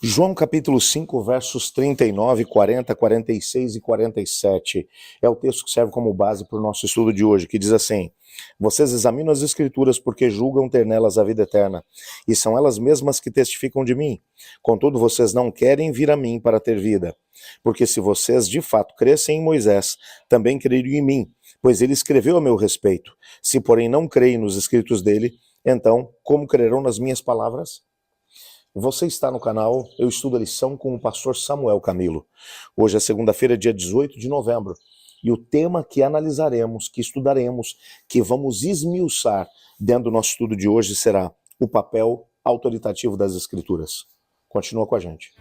João capítulo 5, versos 39, 40, 46 e 47 é o texto que serve como base para o nosso estudo de hoje, que diz assim: Vocês examinam as escrituras porque julgam ter nelas a vida eterna, e são elas mesmas que testificam de mim. Contudo, vocês não querem vir a mim para ter vida, porque se vocês de fato crescem em Moisés, também creriam em mim, pois ele escreveu a meu respeito. Se porém não creem nos escritos dele, então como crerão nas minhas palavras? Você está no canal Eu Estudo a Lição com o pastor Samuel Camilo. Hoje é segunda-feira, dia 18 de novembro, e o tema que analisaremos, que estudaremos, que vamos esmiuçar dentro do nosso estudo de hoje será o papel autoritativo das Escrituras. Continua com a gente.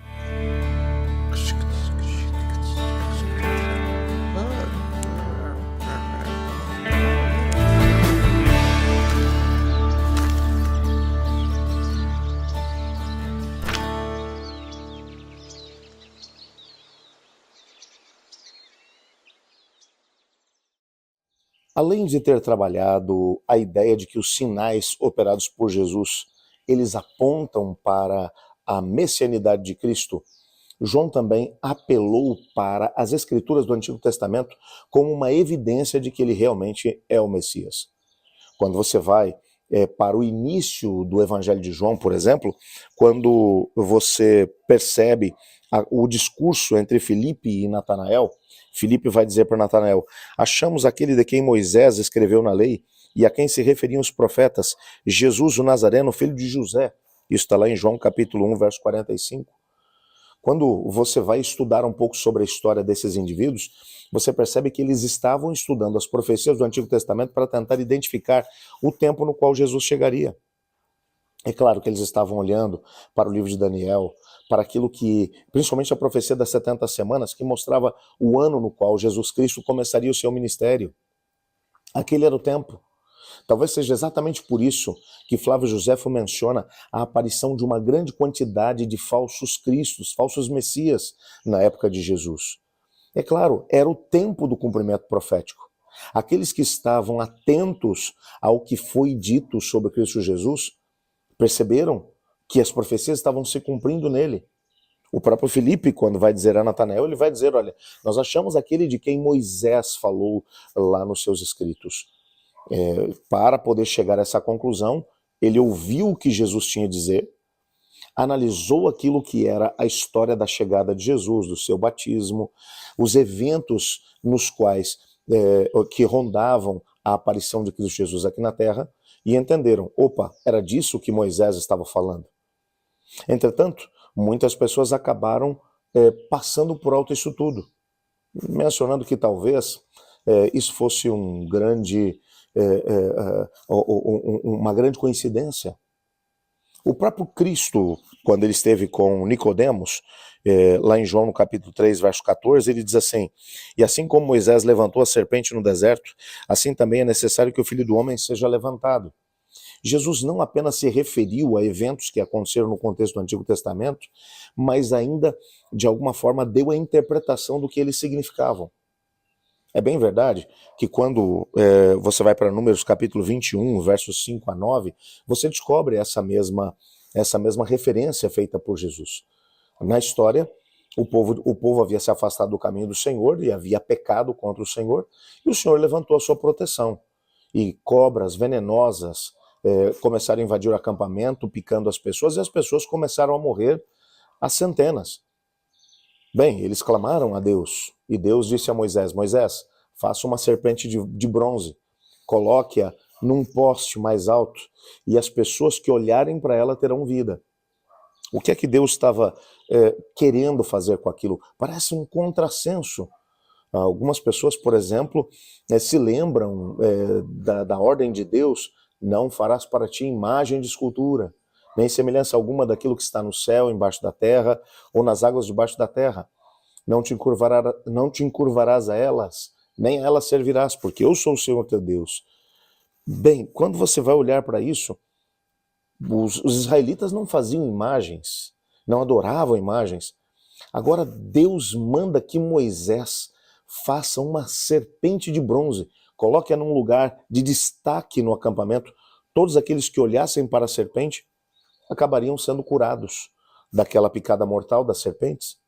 Além de ter trabalhado a ideia de que os sinais operados por Jesus, eles apontam para a messianidade de Cristo, João também apelou para as escrituras do Antigo Testamento como uma evidência de que ele realmente é o Messias. Quando você vai para o início do Evangelho de João, por exemplo, quando você percebe o discurso entre Filipe e Natanael, Filipe vai dizer para Natanael: achamos aquele de quem Moisés escreveu na lei e a quem se referiam os profetas, Jesus o Nazareno, filho de José. Isso está lá em João capítulo 1, verso 45. Quando você vai estudar um pouco sobre a história desses indivíduos, você percebe que eles estavam estudando as profecias do Antigo Testamento para tentar identificar o tempo no qual Jesus chegaria. É claro que eles estavam olhando para o livro de Daniel, para aquilo que, principalmente a profecia das 70 semanas, que mostrava o ano no qual Jesus Cristo começaria o seu ministério. Aquele era o tempo. Talvez seja exatamente por isso que Flávio Josefo menciona a aparição de uma grande quantidade de falsos cristos, falsos messias na época de Jesus. É claro, era o tempo do cumprimento profético. Aqueles que estavam atentos ao que foi dito sobre Cristo Jesus perceberam que as profecias estavam se cumprindo nele. O próprio Filipe, quando vai dizer a Natanael, ele vai dizer: olha, nós achamos aquele de quem Moisés falou lá nos seus escritos. Para poder chegar a essa conclusão, ele ouviu o que Jesus tinha a dizer, analisou aquilo que era a história da chegada de Jesus, do seu batismo, os eventos nos quais que rondavam a aparição de Cristo Jesus aqui na Terra, e entenderam: opa, era disso que Moisés estava falando. Entretanto, muitas pessoas acabaram passando por alto isso tudo, mencionando que talvez isso fosse uma grande coincidência. O próprio Cristo, quando ele esteve com Nicodemos, lá em João no capítulo 3, verso 14, ele diz assim: e assim como Moisés levantou a serpente no deserto, assim também é necessário que o Filho do Homem seja levantado. Jesus não apenas se referiu a eventos que aconteceram no contexto do Antigo Testamento, mas ainda, de alguma forma, deu a interpretação do que eles significavam. É bem verdade que quando você vai para Números capítulo 21, versos 5 a 9, você descobre essa mesma referência feita por Jesus. Na história, o povo havia se afastado do caminho do Senhor e havia pecado contra o Senhor, e o Senhor levantou a sua proteção. E cobras venenosas começaram a invadir o acampamento, picando as pessoas, e as pessoas começaram a morrer às centenas. Bem, eles clamaram a Deus, e Deus disse a Moisés: Moisés, faça uma serpente de bronze, coloque-a num poste mais alto, e as pessoas que olharem para ela terão vida. O que é que Deus estava querendo fazer com aquilo? Parece um contrassenso. Algumas pessoas, por exemplo, se lembram da ordem de Deus: não farás para ti imagem de escultura, nem semelhança alguma daquilo que está no céu, embaixo da terra, ou nas águas debaixo da terra. Não te encurvarás a elas, nem a elas servirás, porque eu sou o Senhor teu Deus. Bem, quando você vai olhar para isso, os israelitas não faziam imagens, não adoravam imagens. Agora Deus manda que Moisés faça uma serpente de bronze, coloque-a num lugar de destaque no acampamento. Todos aqueles que olhassem para a serpente acabariam sendo curados daquela picada mortal das serpentes?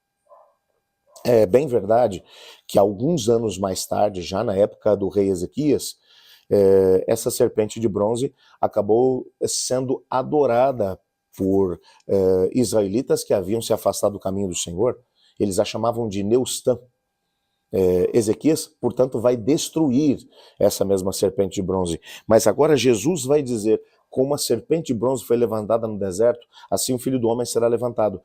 É bem verdade que alguns anos mais tarde, já na época do rei Ezequias, essa serpente de bronze acabou sendo adorada por israelitas que haviam se afastado do caminho do Senhor. Eles a chamavam de Neustã. Ezequias, portanto, vai destruir essa mesma serpente de bronze. Mas agora Jesus vai dizer: como a serpente de bronze foi levantada no deserto, assim o Filho do Homem será levantado.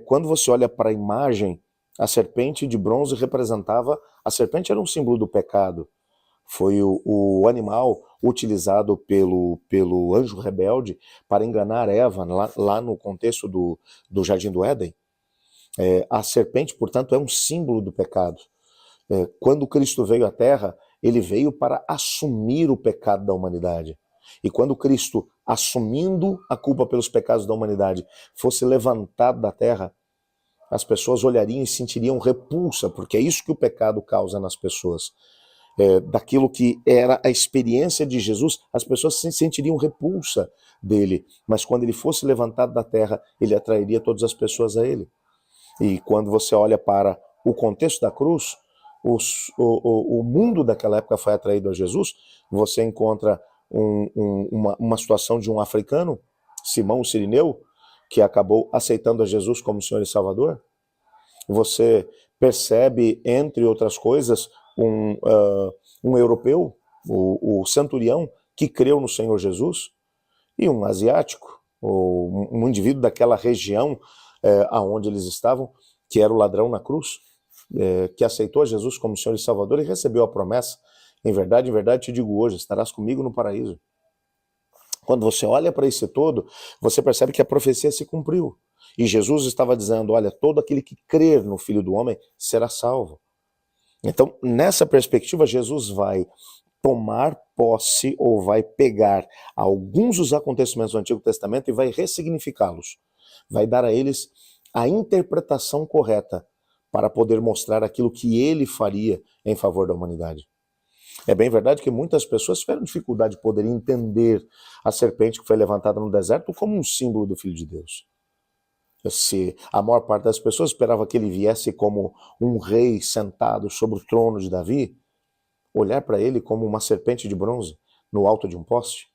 Quando você olha para a imagem, a serpente de bronze representava... A serpente era um símbolo do pecado. Foi o animal utilizado pelo anjo rebelde para enganar Eva, lá no contexto do Jardim do Éden. A serpente, portanto, é um símbolo do pecado. Quando Cristo veio à Terra, ele veio para assumir o pecado da humanidade. E quando Cristo, assumindo a culpa pelos pecados da humanidade, fosse levantado da terra, as pessoas olhariam e sentiriam repulsa, porque é isso que o pecado causa nas pessoas. Daquilo que era a experiência de Jesus, as pessoas se sentiriam repulsa dele. Mas quando ele fosse levantado da terra, ele atrairia todas as pessoas a ele. E quando você olha para o contexto da cruz, o mundo daquela época foi atraído a Jesus. Você encontra uma situação de um africano, Simão o Cirineu, que acabou aceitando a Jesus como Senhor e Salvador. Você percebe, entre outras coisas, um europeu, o centurião, que creu no Senhor Jesus, e um asiático, um indivíduo daquela região aonde eles estavam, que era o ladrão na cruz, que aceitou a Jesus como Senhor e Salvador e recebeu a promessa: em verdade, te digo hoje, estarás comigo no paraíso. Quando você olha para esse todo, você percebe que a profecia se cumpriu. E Jesus estava dizendo: olha, todo aquele que crer no Filho do Homem será salvo. Então, nessa perspectiva, Jesus vai tomar posse, ou vai pegar alguns dos acontecimentos do Antigo Testamento e vai ressignificá-los. Vai dar a eles a interpretação correta para poder mostrar aquilo que ele faria em favor da humanidade. É bem verdade que muitas pessoas tiveram dificuldade de poder entender a serpente que foi levantada no deserto como um símbolo do Filho de Deus. Se a maior parte das pessoas esperava que ele viesse como um rei sentado sobre o trono de Davi, olhar para ele como uma serpente de bronze no alto de um poste,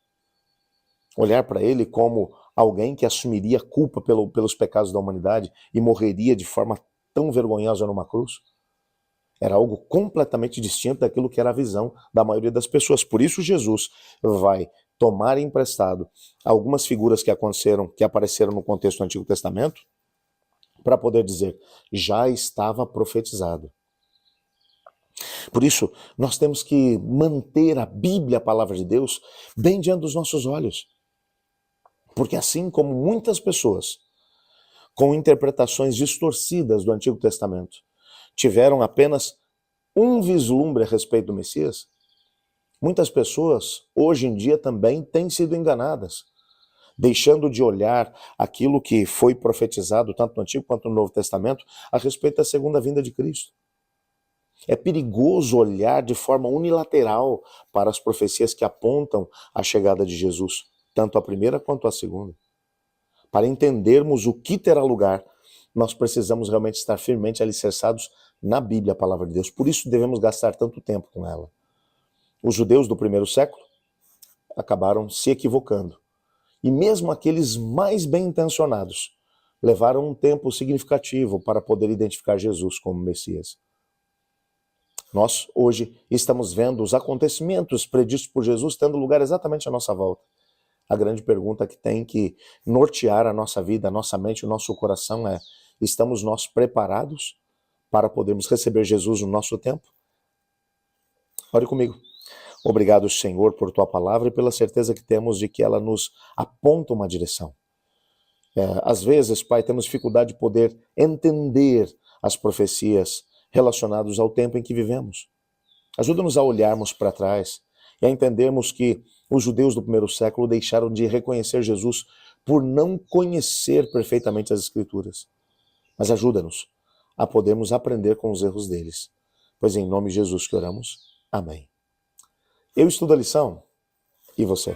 olhar para ele como alguém que assumiria culpa pelos pecados da humanidade e morreria de forma tão vergonhosa numa cruz, era algo completamente distinto daquilo que era a visão da maioria das pessoas. Por isso Jesus vai tomar emprestado algumas figuras que apareceram no contexto do Antigo Testamento, para poder dizer: já estava profetizado. Por isso, nós temos que manter a Bíblia, a palavra de Deus, bem diante dos nossos olhos. Porque assim como muitas pessoas, com interpretações distorcidas do Antigo Testamento, tiveram apenas um vislumbre a respeito do Messias, muitas pessoas, hoje em dia, também têm sido enganadas, deixando de olhar aquilo que foi profetizado, tanto no Antigo quanto no Novo Testamento, a respeito da segunda vinda de Cristo. É perigoso olhar de forma unilateral para as profecias que apontam a chegada de Jesus, tanto a primeira quanto a segunda. Para entendermos o que terá lugar, nós precisamos realmente estar firmemente alicerçados na Bíblia, a palavra de Deus. Por isso devemos gastar tanto tempo com ela. Os judeus do primeiro século acabaram se equivocando. E mesmo aqueles mais bem intencionados levaram um tempo significativo para poder identificar Jesus como Messias. Nós, hoje, estamos vendo os acontecimentos predistos por Jesus tendo lugar exatamente à nossa volta. A grande pergunta que tem que nortear a nossa vida, a nossa mente, o nosso coração é: estamos nós preparados para podermos receber Jesus no nosso tempo? Ore comigo. Obrigado, Senhor, por Tua palavra e pela certeza que temos de que ela nos aponta uma direção. Às vezes, Pai, temos dificuldade de poder entender as profecias relacionadas ao tempo em que vivemos. Ajuda-nos a olharmos para trás e a entendermos que os judeus do primeiro século deixaram de reconhecer Jesus por não conhecer perfeitamente as Escrituras. Mas ajuda-nos a podermos aprender com os erros deles. Pois é em nome de Jesus que oramos. Amém. Eu estudo a lição. E você?